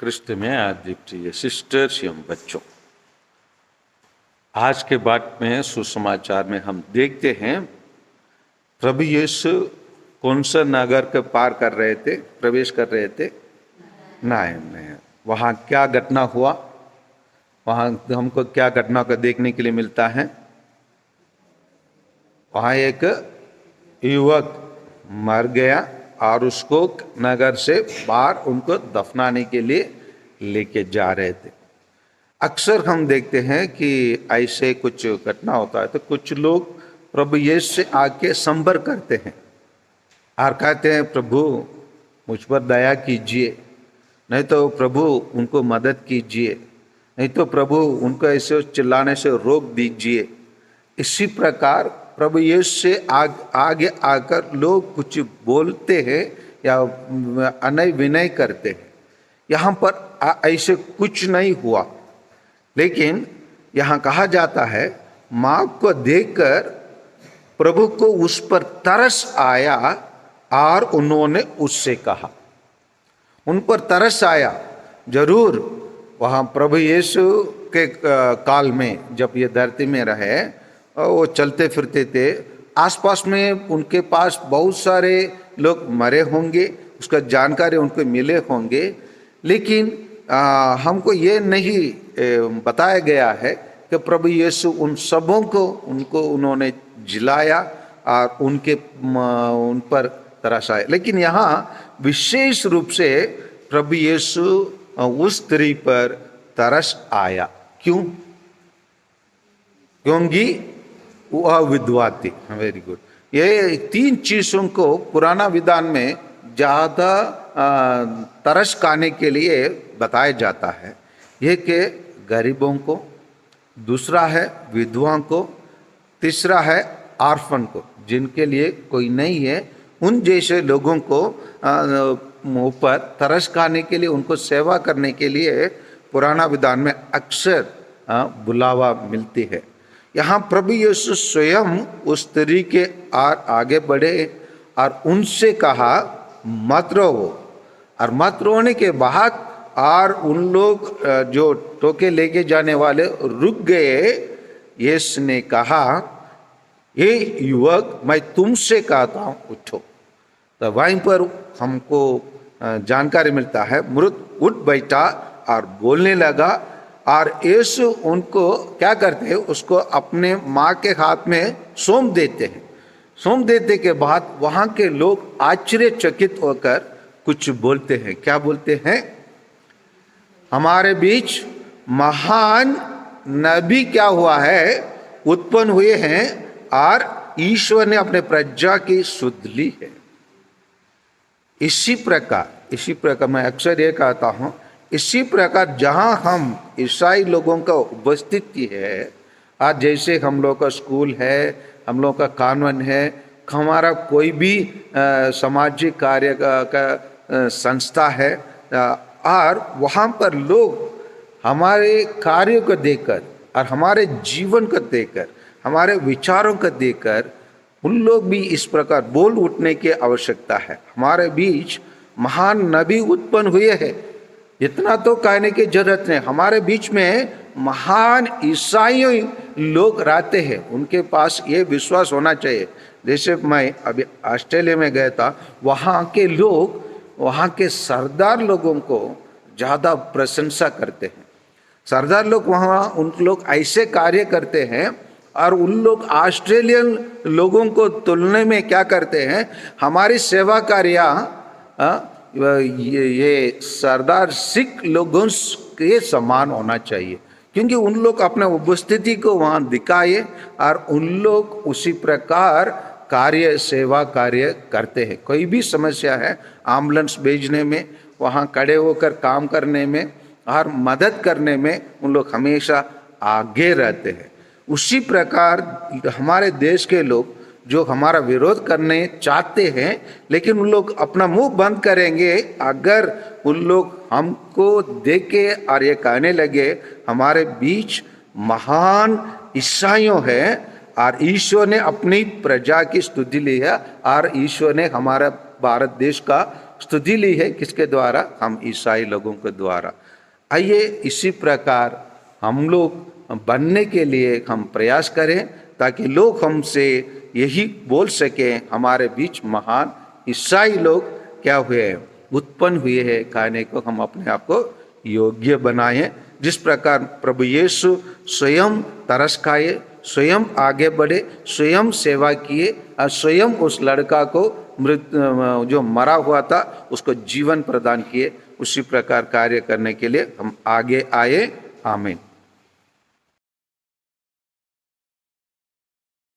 क्रिस्त में आदि प्रिय सिस्टर्स एवं बच्चों, आज के बाद में सुसमाचार में हम देखते हैं प्रभु यीशु कौन सा नगर के पार कर रहे थे, प्रवेश कर रहे थे नाइन में। वहाँ क्या घटना हुआ, वहाँ हमको क्या घटना को देखने के लिए मिलता है। वहाँ एक युवक मर गया और उसको नगर से बाहर उनको दफनाने के लिए लेके जा रहे थे। अक्सर हम देखते हैं कि ऐसे कुछ घटना होता है तो कुछ लोग प्रभु यीशु से आके संपर्क करते हैं और कहते हैं प्रभु मुझ पर दया कीजिए, नहीं तो प्रभु उनको मदद कीजिए, नहीं तो प्रभु उनको ऐसे चिल्लाने से रोक दीजिए। इसी प्रकार प्रभु यीशु से आगे आकर लोग कुछ बोलते हैं या अनय विनय करते हैं। यहाँ पर ऐसे कुछ नहीं हुआ, लेकिन यहाँ कहा जाता है माँ को देखकर प्रभु को उस पर तरस आया और उन्होंने उससे कहा, उन पर तरस आया। जरूर वहाँ प्रभु यीशु के काल में जब ये धरती में रहे, वो चलते फिरते थे, आसपास में उनके पास बहुत सारे लोग मरे होंगे, उसका जानकारी उनको मिले होंगे, लेकिन हमको ये नहीं बताया गया है कि प्रभु यीशु उन सबों को उन्होंने जिलाया और उन पर तरस आया। लेकिन यहाँ विशेष रूप से प्रभु यीशु उस स्त्री पर तरस आया। क्यों? क्योंकि वह विधवा थी। Very good. ये तीन चीजों को पुराना विधान में ज्यादा तरस खाने के लिए बताया जाता है। ये कि गरीबों को, दूसरा है विधवा को, तीसरा है आर्फन को, जिनके लिए कोई नहीं है, उन जैसे लोगों को ऊपर तरस खाने के लिए, उनको सेवा करने के लिए पुराना विधान में अक्सर बुलावा मिलती है। यहाँ प्रभु यीशु स्वयं उस स्त्री के आगे बढ़े और उनसे कहा मत रोवो, और मत रोने के बाद और उन लोग जो टोके लेके जाने वाले रुक गए। यीशु ने कहा ये युवक मैं तुमसे कहता हूँ उठो। तो वहीं पर हमको जानकारी मिलता है मृत उठ बैठा और बोलने लगा, और यीशु उनको क्या करते हैं, उसको अपने माँ के हाथ में सौंप देते हैं। सौंप देने के बाद वहाँ के लोग आश्चर्यचकित होकर कुछ बोलते हैं। क्या बोलते हैं? हमारे बीच महान नबी क्या हुआ है, उत्पन्न हुए हैं और ईश्वर ने अपने प्रजा की सुध ली है। इसी प्रकार मैं अक्सर ये कहता हूँ, इसी प्रकार जहाँ हम ईसाई लोगों का उपस्थिति है, आज जैसे हम लोग का स्कूल है, हम लोग का कानून है, हमारा कोई भी सामाजिक कार्य का संस्था है, और वहाँ पर लोग हमारे कार्यों को देखकर और हमारे जीवन को देखकर, हमारे विचारों को देखकर उन लोग भी इस प्रकार बोल उठने की आवश्यकता है। हमारे बीच महान नबी उत्पन्न हुए हैं, इतना तो कहने की जरूरत नहीं। हमारे बीच में महान ईसाई लोग रहते हैं, उनके पास ये विश्वास होना चाहिए। जैसे मैं अभी ऑस्ट्रेलिया में गया था, वहाँ के लोग, वहाँ के सरदार लोगों को ज़्यादा प्रशंसा करते हैं। सरदार लोग वहाँ उन लोग ऐसे कार्य करते हैं, और उन लोग ऑस्ट्रेलियन लोगों को तुलने में क्या करते हैं, हमारी सेवा कार्य ये सरदार सिख लोगों के समान होना चाहिए, क्योंकि उन लोग अपने उपस्थिति को वहाँ दिखाए और उन लोग उसी प्रकार सेवा कार्य करते हैं। कोई भी समस्या है, एम्बुलेंस भेजने में, वहाँ खड़े होकर काम करने में और मदद करने में उन लोग हमेशा आगे रहते हैं। उसी प्रकार हमारे देश के लोग जो हमारा विरोध करने चाहते हैं, लेकिन उन लोग अपना मुंह बंद करेंगे अगर उन लोग हमको देखे और ये कहने लगे हमारे बीच महान ईसाइयों है और ईश्वर ने अपनी प्रजा की स्तुति ली है और ईश्वर ने हमारा भारत देश का स्तुति ली है, किसके द्वारा? हम ईसाई लोगों के द्वारा। आइए इसी प्रकार हम लोग बनने के लिए हम प्रयास करें, ताकि लोग हमसे यही बोल सकें, हमारे बीच महान ईसाई लोग क्या हुए, उत्पन्न हुए हैं, खाने को हम अपने आप को योग्य बनाएं। जिस प्रकार प्रभु यीशु स्वयं तरस खाए, स्वयं आगे बढ़े, स्वयं सेवा किए और स्वयं उस लड़का को जो मरा हुआ था उसको जीवन प्रदान किए, उसी प्रकार कार्य करने के लिए हम आगे आए। आमीन।